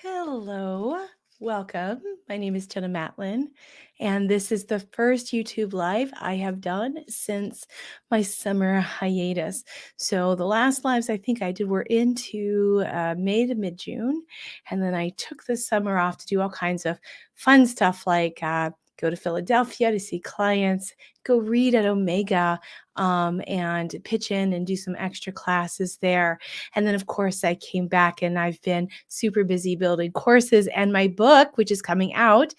Hello, welcome. My name is Jenna Matlin, and this is the first YouTube Live I have done since my summer hiatus. So, the last lives I think I did were into May to mid June, and then I took the summer off to do all kinds of fun stuff like go to Philadelphia to see clients, go read at Omega, and pitch in and do some extra classes there. And then, of course, I came back and I've been super busy building courses and my book, which is coming out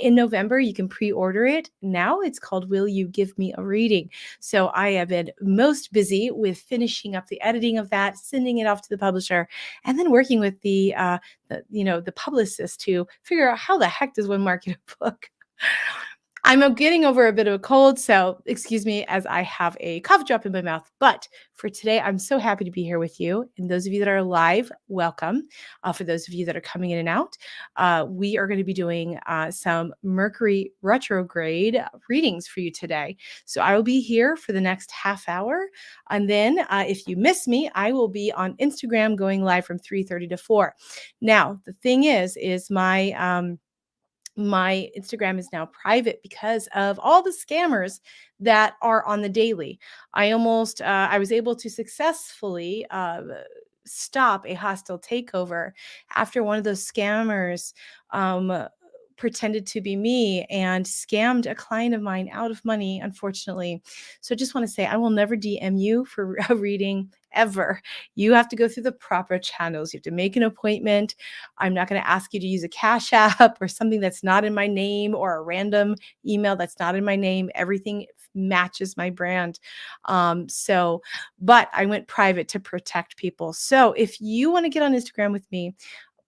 in November. You can pre order it now. It's called Will You Give Me a Reading? So I have been most busy with finishing up the editing of that, sending it off to the publisher, and then working with the publicist to figure out how the heck does one market a book. I'm getting over a bit of a cold, so excuse me as I have a cough drop in my mouth. But for today, I'm so happy to be here with you. And those of you that are live, welcome. For those of you that are coming in and out, we are going to be doing some Mercury Retrograde readings for you today. So I will be here for the next half hour. And then if you miss me, I will be on Instagram going live from 3:30 to 4. Now, the thing is my Instagram is now private because of all the scammers that are on the daily. I was able to successfully stop a hostile takeover after one of those scammers pretended to be me and scammed a client of mine out of money, unfortunately. So I just want to say I will never DM you for a reading ever. You have to go through the proper channels. You have to make an appointment. I'm not going to ask you to use a Cash App or something that's not in my name or a random email that's not in my name. Everything matches my brand. But I went private to protect people. So if you want to get on Instagram with me,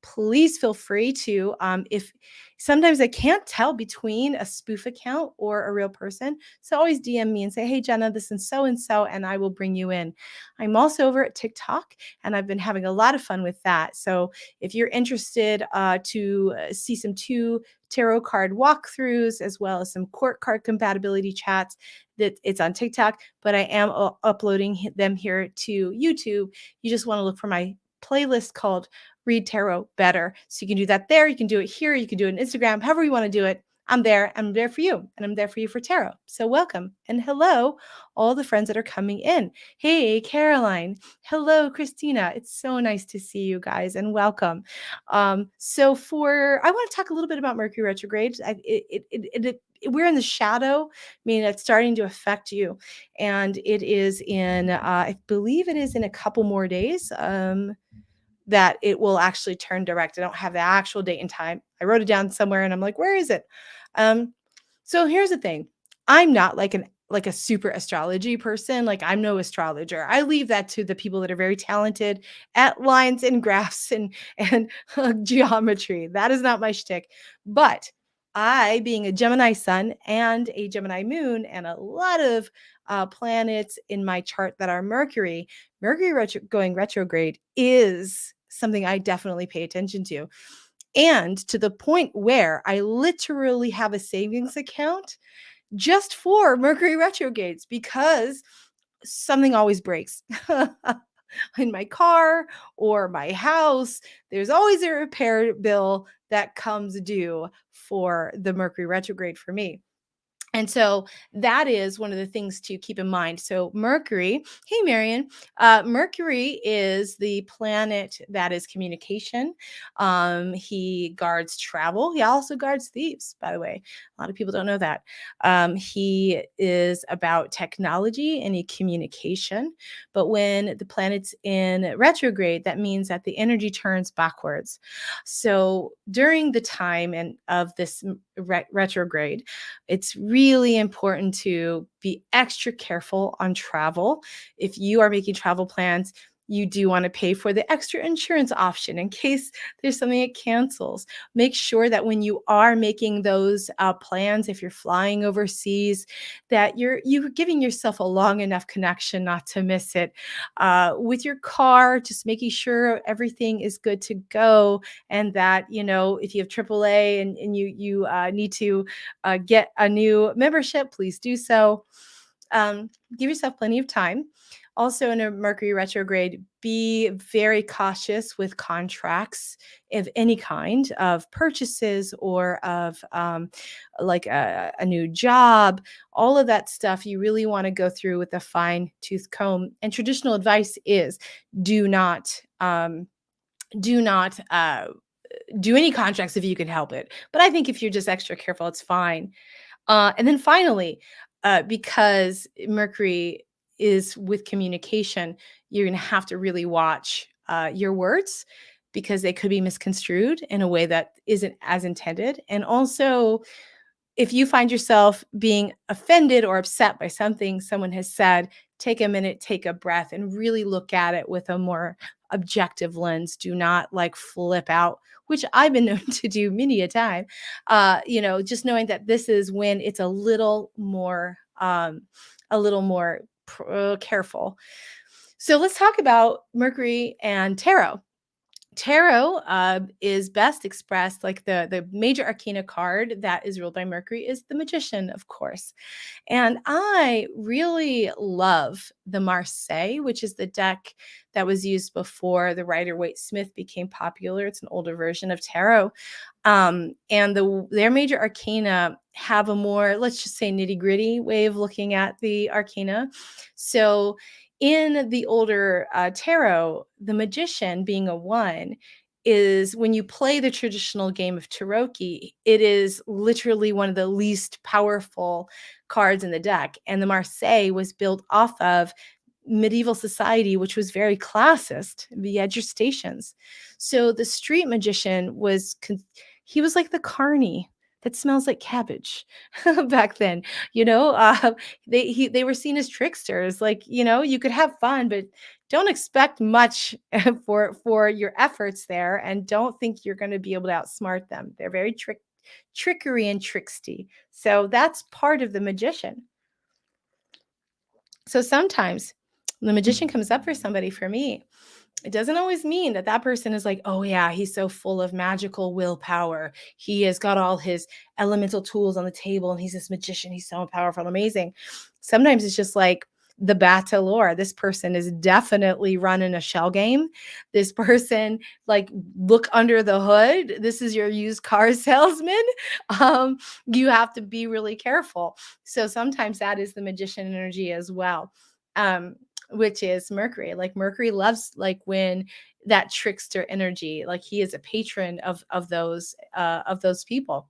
please feel free to. If sometimes I can't tell between a spoof account or a real person, so always DM me and say, hey, Jenna, this is so, and I will bring you in. I'm also over at TikTok, and I've been having a lot of fun with that. So if you're interested to see some two tarot card walkthroughs, as well as some court card compatibility chats, that it's on TikTok, but I am uploading them here to YouTube. You just want to look for my playlist called Read Tarot Better. So you can do that there. You can do it here. You can do it on Instagram, however you want to do it. I'm there. I'm there for you. And I'm there for you for tarot. So welcome. And hello, all the friends that are coming in. Hey, Caroline. Hello, Christina. It's so nice to see you guys and welcome. I want to talk a little bit about Mercury retrograde. We're in the shadow, meaning it's starting to affect you. And it is I believe it is in a couple more days. That it will actually turn direct. I don't have the actual date and time. I wrote it down somewhere and I'm like, where is it? So here's the thing. I'm not like a super astrology person. Like I'm no astrologer. I leave that to the people that are very talented at lines and graphs and geometry. That is not my shtick. But I, being a Gemini sun and a Gemini moon and a lot of planets in my chart that are Mercury going retrograde is something I definitely pay attention to. And to the point where I literally have a savings account just for Mercury retrogrades because something always breaks. In my car or my house, there's always a repair bill that comes due for the Mercury retrograde for me. And so that is one of the things to keep in mind. So Mercury, hey, Marion, Mercury is the planet that is communication. He guards travel. He also guards thieves, by the way. A lot of people don't know that. He is about technology and communication. But when the planet's in retrograde, that means that the energy turns backwards. So during the time of this retrograde, it's really important to be extra careful on travel. If you are making travel plans, you do want to pay for the extra insurance option in case there's something that cancels. Make sure that when you are making those plans, if you're flying overseas, that you're giving yourself a long enough connection not to miss it. With your car, just making sure everything is good to go, and that if you have AAA and you need to get a new membership, please do so. Give yourself plenty of time. Also, in a Mercury retrograde, be very cautious with contracts of any kind, of purchases or of like a new job, all of that stuff. You really want to go through with a fine tooth comb. And traditional advice is do not. Do not do any contracts if you can help it. But I think if you're just extra careful, it's fine. And then finally, because Mercury is with communication, you're going to have to really watch your words because they could be misconstrued in a way that isn't as intended. And also, if you find yourself being offended or upset by something someone has said, take a minute, take a breath, and really look at it with a more objective lens. Do not like flip out, which I've been known to do many a time. Just knowing that this is when it's a little more careful. So let's talk about Mercury and tarot. Tarot is best expressed like the major arcana card that is ruled by Mercury is the Magician, of course. And I really love the Marseille, which is the deck that was used before the Rider Waite Smith became popular. It's an older version of tarot. And their major arcana have a more, let's just say, nitty gritty way of looking at the arcana. So in the older tarot, the Magician, being a one, is when you play the traditional game of Taroki, it is literally one of the least powerful cards in the deck. And the Marseille was built off of medieval society, which was very classist. You had your stations. So the street magician he was like the carny that smells like cabbage back then. You know, they were seen as tricksters. Like, you could have fun, but don't expect much for your efforts there, and don't think you're going to be able to outsmart them. They're very trickery and tricksty. So that's part of the magician. So sometimes the magician comes up for somebody, for me, it doesn't always mean that that person is like, oh yeah, he's so full of magical willpower. He has got all his elemental tools on the table and he's this magician. He's so powerful and amazing. Sometimes it's just like the bateleur. This person is definitely running a shell game. This person, like, look under the hood. This is your used car salesman. You have to be really careful. So sometimes that is the magician energy as well. Which is Mercury. Like, Mercury loves, like, when that trickster energy, like, he is a patron of those people.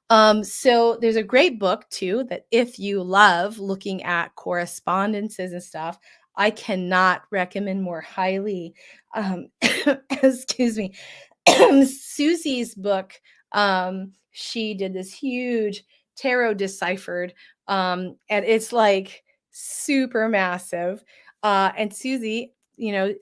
So there's a great book too that if you love looking at correspondences and stuff, I cannot recommend more highly. Excuse me. Susie's book, she did this huge tarot deciphered, and it's like super massive. And Susie,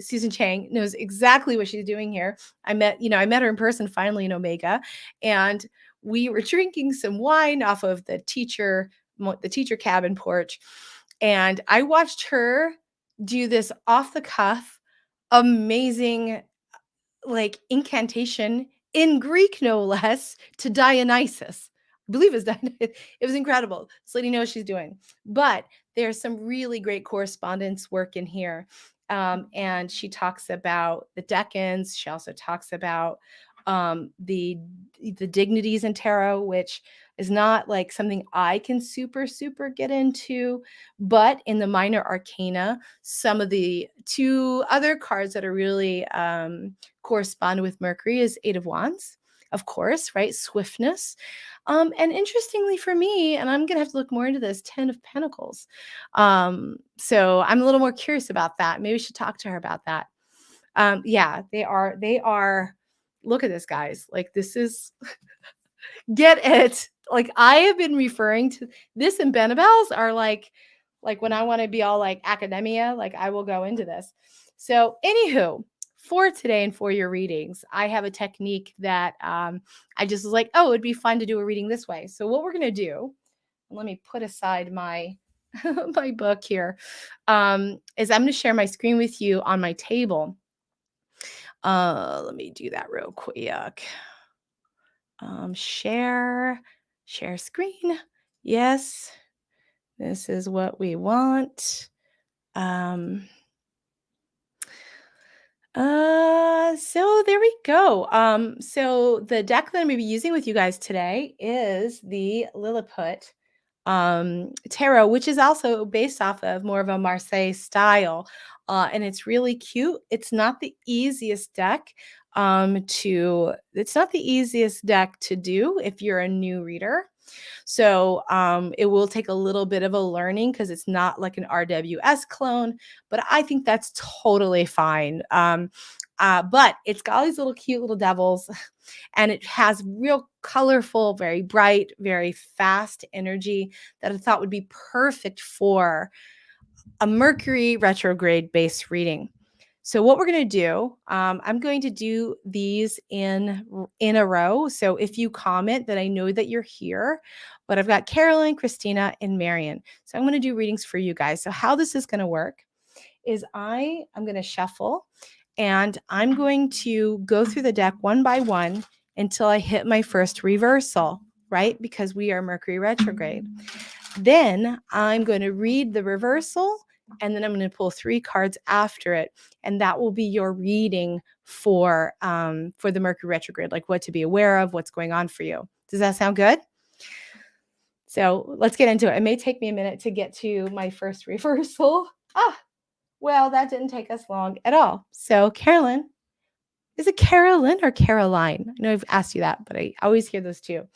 Susan Chang knows exactly what she's doing here. I met her in person finally in Omega, and we were drinking some wine off of the teacher cabin porch, and I watched her do this off the cuff, amazing, like, incantation in Greek, no less, to Dionysus. I believe it's Dionysus. It was incredible. This lady knows what she's doing. But there's some really great correspondence work in here. And she talks about the decans. She also talks about the dignities in tarot, which is not like something I can super get into, but in the minor arcana, some of the two other cards that are really correspond with Mercury is Eight of Wands, of course, right? Swiftness. And interestingly for me, and I'm going to have to look more into this, 10 of Pentacles. So I'm a little more curious about that. Maybe we should talk to her about that. Yeah, they are, look at this, guys. Like, this is, get it. Like, I have been referring to this, and Benebels are like when I want to be all like academia, like, I will go into this. So anywho, for today and for your readings, I have a technique that I just was like, oh, it'd be fun to do a reading this way. So what we're going to do, let me put aside my my book here, is I'm going to share my screen with you on my table. Let me do that real quick. Share screen. Yes, this is what we want. Um, so there we go. So the deck that I'm gonna be using with you guys today is the Lilliput tarot, which is also based off of more of a Marseille style. And it's really cute. It's not the easiest deck it's not the easiest deck to do if you're a new reader. So it will take a little bit of a learning because it's not like an RWS clone, but I think that's totally fine. But it's got all these little cute little devils, and it has real colorful, very bright, very fast energy that I thought would be perfect for a Mercury retrograde based reading. So what we're going to do, I'm going to do these in a row. So if you comment, that I know that you're here. But I've got Carolyn, Christina, and Marion. So I'm going to do readings for you guys. So how this is going to work is I'm going to shuffle, and I'm going to go through the deck one by one until I hit my first reversal, right? Because we are Mercury retrograde. Then I'm going to read the reversal, and then I'm going to pull 3 cards after it, and that will be your reading for the Mercury retrograde, like what to be aware of, what's going on for you. Does that sound good? So let's get into it. It may take me a minute to get to my first reversal. Well, that didn't take us long at all. So Carolyn, is it Carolyn or Caroline? I know I've asked you that, but I always hear those two.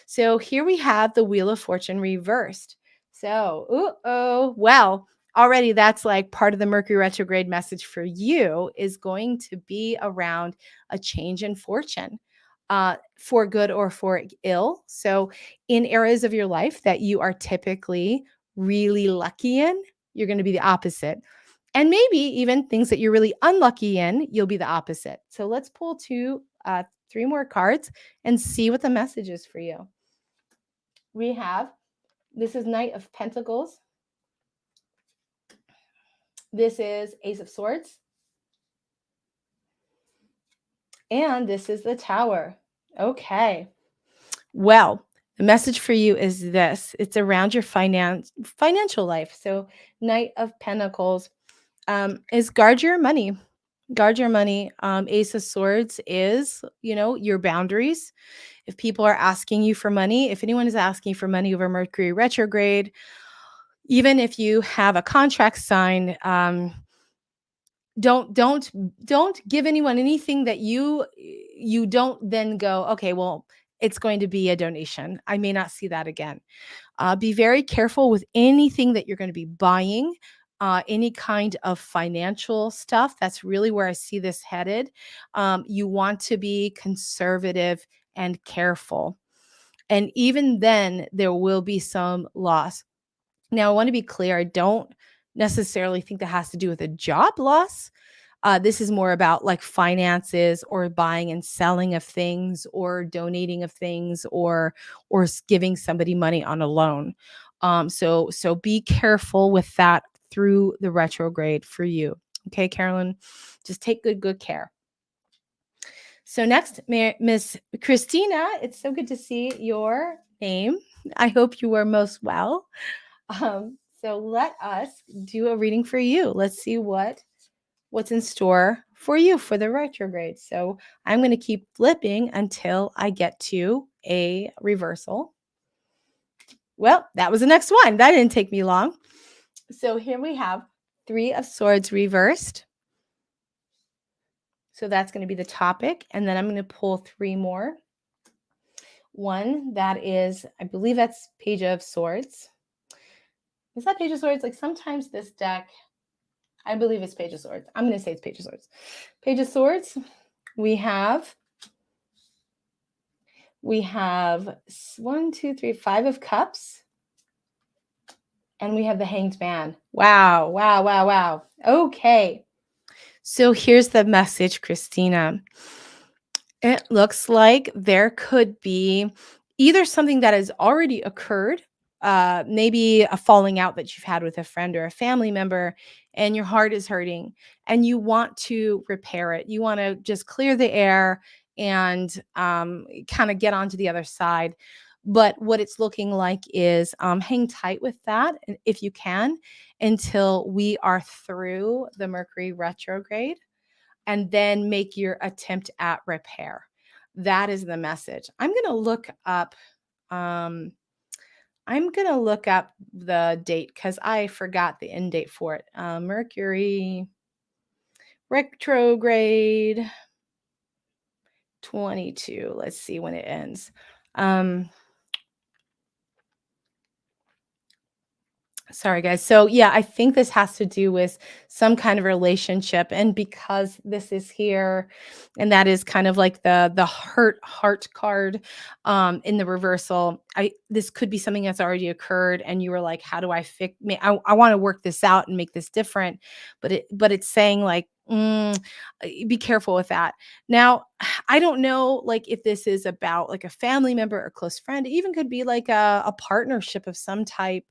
So here we have the Wheel of Fortune reversed. So, well, already that's like part of the Mercury retrograde message for you is going to be around a change in fortune, for good or for ill. So in areas of your life that you are typically really lucky in, you're going to be the opposite. And maybe even things that you're really unlucky in, you'll be the opposite. So let's pull 3 more cards and see what the message is for you. We have, this is Knight of Pentacles. This is Ace of Swords. And this is the Tower. Okay. Well, the message for you is this. It's around your financial life. So Knight of Pentacles is guard your money. Guard your money. Ace of Swords is, your boundaries. If people are asking you for money, if anyone is asking for money over Mercury retrograde, even if you have a contract signed, don't give anyone anything that you don't then go, okay, well, it's going to be a donation. I may not see that again. Be very careful with anything that you're going to be buying, any kind of financial stuff. That's really where I see this headed. You want to be conservative and careful. And even then, there will be some loss. Now, I want to be clear. I don't necessarily think that has to do with a job loss. This is more about like finances or buying and selling of things or donating of things or giving somebody money on a loan. So be careful with that through the retrograde for you. Okay, Carolyn, just take good care. So next, Miss Christina, it's so good to see your name. I hope you are most well. So let us do a reading for you. Let's see what's in store for you for the retrograde. So I'm going to keep flipping until I get to a reversal. Well, that was the next one. That didn't take me long. So here we have 3 of Swords reversed. So that's going to be the topic. And then I'm going to pull 3 more. One that is, I believe that's Page of Swords. Is that Page of Swords? Like sometimes this deck, I believe it's Page of Swords. I'm going to say it's Page of Swords. Page of Swords, we have 1, 2, 3, 5 of Cups. And we have the Hanged Man. Wow. Okay. So here's the message, Christina. It looks like there could be either something that has already occurred, maybe a falling out that you've had with a friend or a family member, and your heart is hurting and you want to repair it. You want to just clear the air and kind of get onto the other side. But what it's looking like is hang tight with that if you can until we are through the Mercury retrograde, and then make your attempt at repair. That is the message. Um, I'm gonna look up the date because I forgot the end date for it. Mercury retrograde 22. Let's see when it ends. Um, Sorry, guys. So, yeah, I think this has to do with some kind of relationship. And because this is here, and that is kind of like the heart card in the reversal, this could be something that's already occurred, and you were like, "How do I fix? I want to work this out and make this different," but it's saying like, be careful with that. Now, I don't know, like if this is about like a family member or close friend. It even could be like a partnership of some type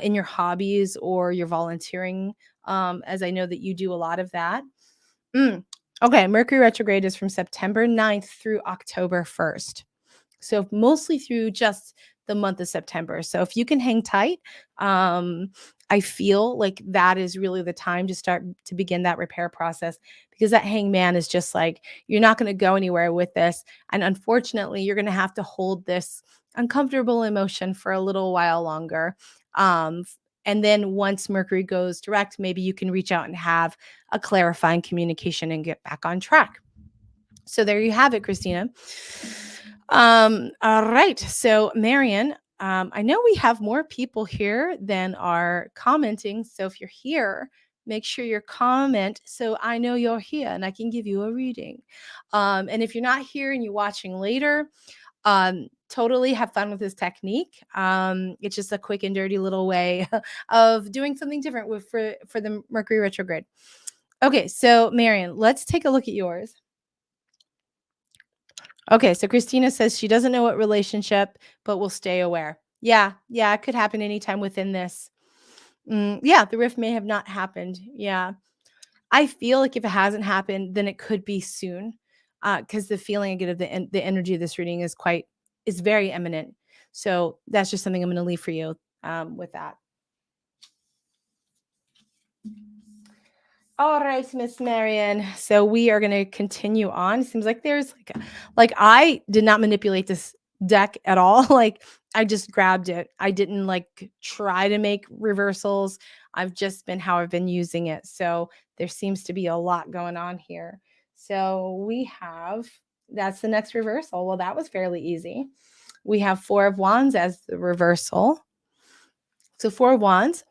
in your hobbies or your volunteering, as I know that you do a lot of that. Mm. Okay, Mercury retrograde is from September 9th through October 1st. So mostly through just the month of September. So if you can hang tight, I feel like that is really the time to start to begin that repair process, because that hangman is just like, you're not going to go anywhere with this. And unfortunately, you're going to have to hold this uncomfortable emotion for a little while longer. And then once Mercury goes direct, maybe you can reach out and have a clarifying communication and get back on track. So there you have it, Christina. All right. So, Marion, I know we have more people here than are commenting. So, if you're here, make sure you comment so I know you're here and I can give you a reading. And if you're not here and you're watching later, totally have fun with this technique. It's just a quick and dirty little way of doing something different for the Mercury retrograde. Okay, so Marion, let's take a look at yours. Okay, so Christina says she doesn't know what relationship, but will stay aware. Yeah, yeah, it could happen anytime within this. Yeah, the rift may have not happened. Yeah, I feel like if it hasn't happened, then it could be soon, because the feeling I get of the energy of this reading is very eminent. So that's just something I'm going to leave for you with that. All right, Miss Marion. So we are going to continue on. Seems like there's like I did not manipulate this deck at all. Like I just grabbed it. I didn't like try to make reversals. I've just been how I've been using it. So there seems to be a lot going on here. So that's the next reversal. Well, that was fairly easy. We have 4 of Wands as the reversal. So 4 of Wands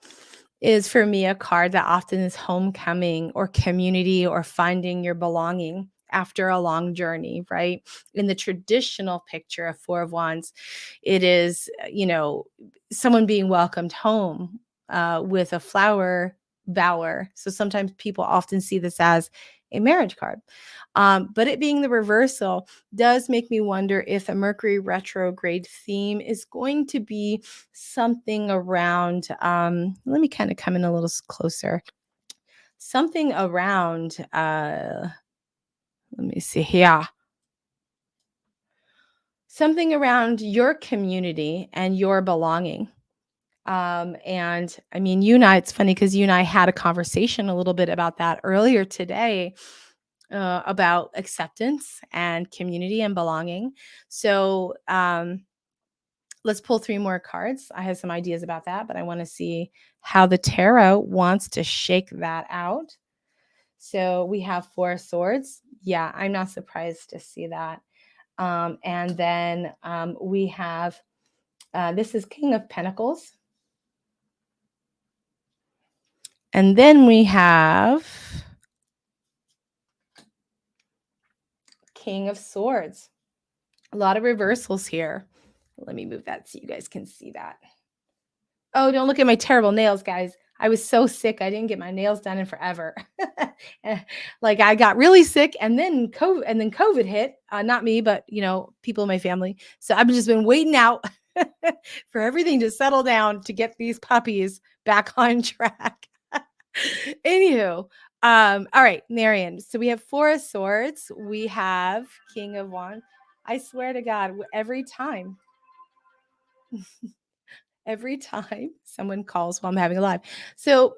is for me a card that often is homecoming or community or finding your belonging after a long journey, right? In the traditional picture of 4 of Wands, it is, someone being welcomed home with a flower bower. So sometimes people often see this as a marriage card. But it being the reversal does make me wonder if a Mercury retrograde theme is going to be something around, let me kind of come in a little closer. Something around, let me see here. Something around your community and your belonging. And I mean, you and I, it's funny because you and I had a conversation a little bit about that earlier today, about acceptance and community and belonging. So, let's pull 3 more cards. I have some ideas about that, but I want to see how the tarot wants to shake that out. So we have 4 of Swords. Yeah, I'm not surprised to see that. And then we have, this is King of Pentacles. And then we have King of Swords. A lot of reversals here. Let me move that so you guys can see that. Oh, don't look at my terrible nails, guys. I was so sick. I didn't get my nails done in forever. Like I got really sick and then COVID hit. Not me, but people in my family. So I've just been waiting out for everything to settle down to get these puppies back on track. Anywho, all right, Marion. So we have 4 of Swords. We have King of Wands. I swear to God, every time. every time someone calls while I'm having a live. So,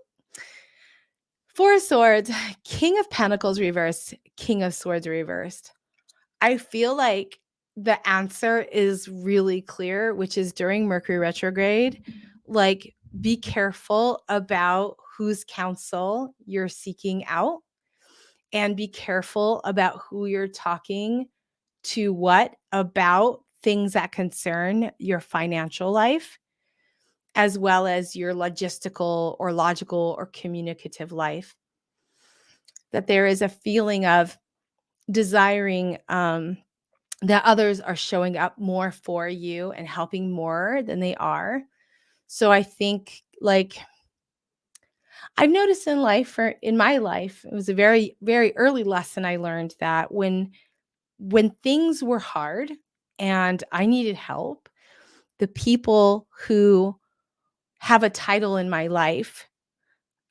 Four of Swords, King of Pentacles reversed, King of Swords reversed. I feel like the answer is really clear, which is during Mercury retrograde, like be careful about whose counsel you're seeking out and be careful about who you're talking to what about things that concern your financial life as well as your logistical or logical or communicative life. That there is a feeling of desiring that others are showing up more for you and helping more than they are. So I think like I've noticed in life or in my life, it was a very, very early lesson I learned that when things were hard and I needed help, the people who have a title in my life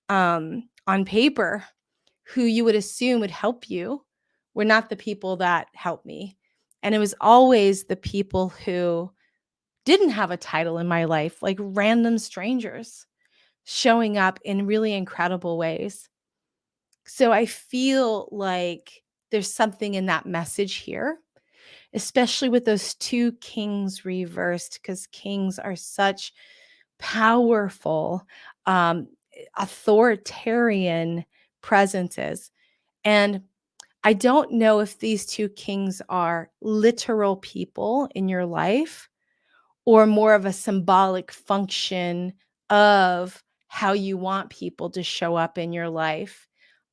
on paper who you would assume would help you were not the people that helped me. And it was always the people who didn't have a title in my life, like random strangers showing up in really incredible ways. So I feel like there's something in that message here, especially with those two kings reversed, because kings are such powerful, um, authoritarian presences. And I don't know if these two kings are literal people in your life or more of a symbolic function of how you want people to show up in your life.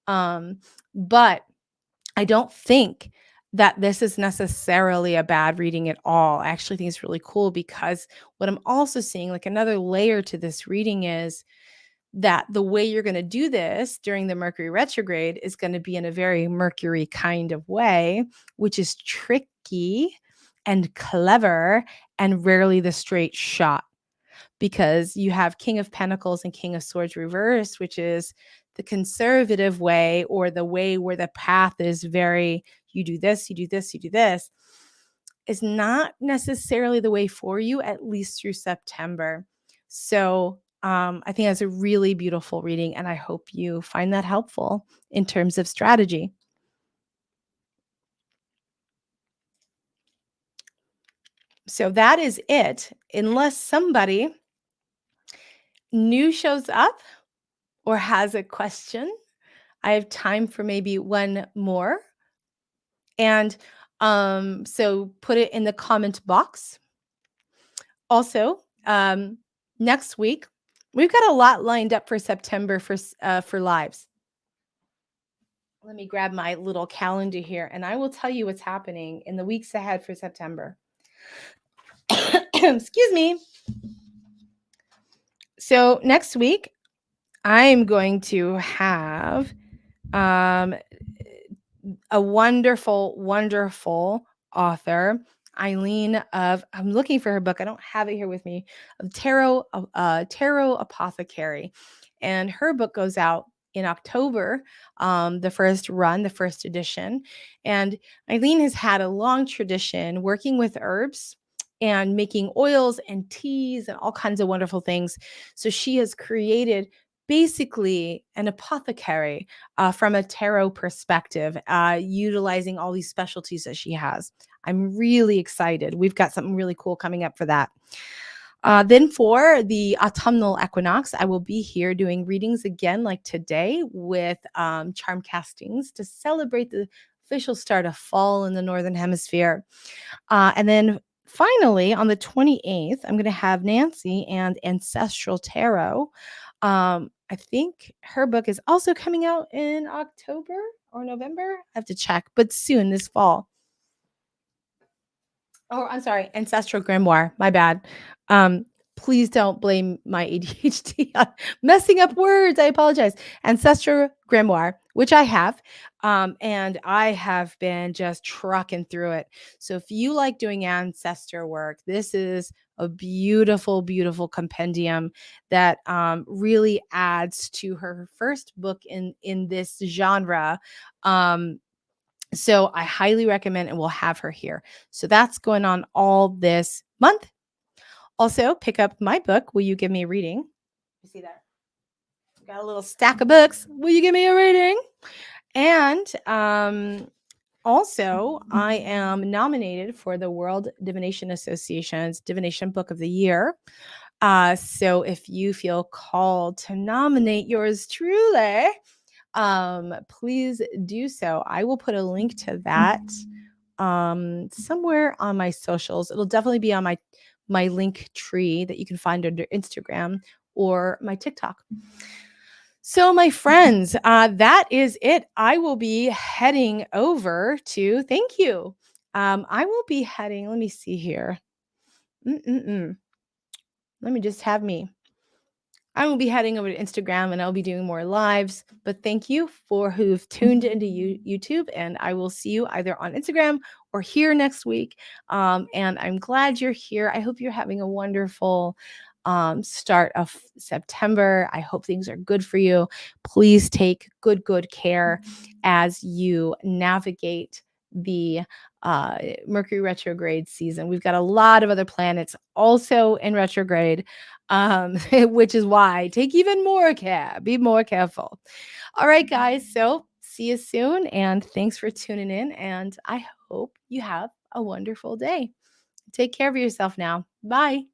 Um, but I don't think that this is necessarily a bad reading at all. I actually think it's really cool because what I'm also seeing, like another layer to this reading, is that the way you're going to do this during the Mercury retrograde is going to be in a very Mercury kind of way, which is tricky and clever and rarely the straight shot because you have King of Pentacles and King of Swords reversed, which is the conservative way or the way where the path is very, you do this, you do this, you do this, is not necessarily the way for you, at least through September. So I think that's a really beautiful reading, and I hope you find that helpful in terms of strategy. So that is it, unless somebody new shows up or has a question. I have time for maybe one more. And so put it in the comment box. Also, next week, we've got a lot lined up for September for lives. Let me grab my little calendar here and I will tell you what's happening in the weeks ahead for September. Excuse me. So next week, I'm going to have um, a wonderful, wonderful author, Eileen of, I'm looking for her book. I don't have it here with me, of Tarot Apothecary. And her book goes out in October, the first run, the first edition. And Eileen has had a long tradition working with herbs and making oils and teas and all kinds of wonderful things. So she has created basically an apothecary from a tarot perspective, utilizing all these specialties that she has. I'm really excited. We've got something really cool coming up for that. Then for the autumnal equinox, I will be here doing readings again like today with charm castings to celebrate the official start of fall in the Northern Hemisphere. And then finally, on the 28th, I'm going to have Nancy and Ancestral Tarot. I think her book is also coming out in October or November. I have to check, but soon this fall. Oh, I'm sorry, Ancestral Grimoire. My bad. Please don't blame my ADHD on messing up words. I apologize. Ancestral Grimoire, which I have, and I have been just trucking through it. So if you like doing ancestor work, this is a beautiful, beautiful compendium that really adds to her first book in this genre. So I highly recommend, and we'll have her here. So that's going on all this month. Also, pick up my book, Will You Give Me a Reading? You see that? Got a little stack of books. Will you give me a reading? And also, I am nominated for the World Divination Association's Divination Book of the Year. So if you feel called to nominate yours truly, please do so. I will put a link to that somewhere on my socials. It'll definitely be on my link tree that you can find under Instagram or my TikTok. So, my friends, that is it. I will be heading over to, thank you. I will be heading, let me see here. Mm-mm-mm. Let me just have me. I will be heading over to Instagram and I'll be doing more lives. But thank you for who've tuned into YouTube, and I will see you either on Instagram or here next week. And I'm glad you're here. I hope you're having a wonderful start of September. I hope things are good for you. Please take good care as you navigate the Mercury retrograde season. We've got a lot of other planets also in retrograde, which is why take even more care. Be more careful. All right, guys. So see you soon. And thanks for tuning in. And I hope you have a wonderful day. Take care of yourself now. Bye.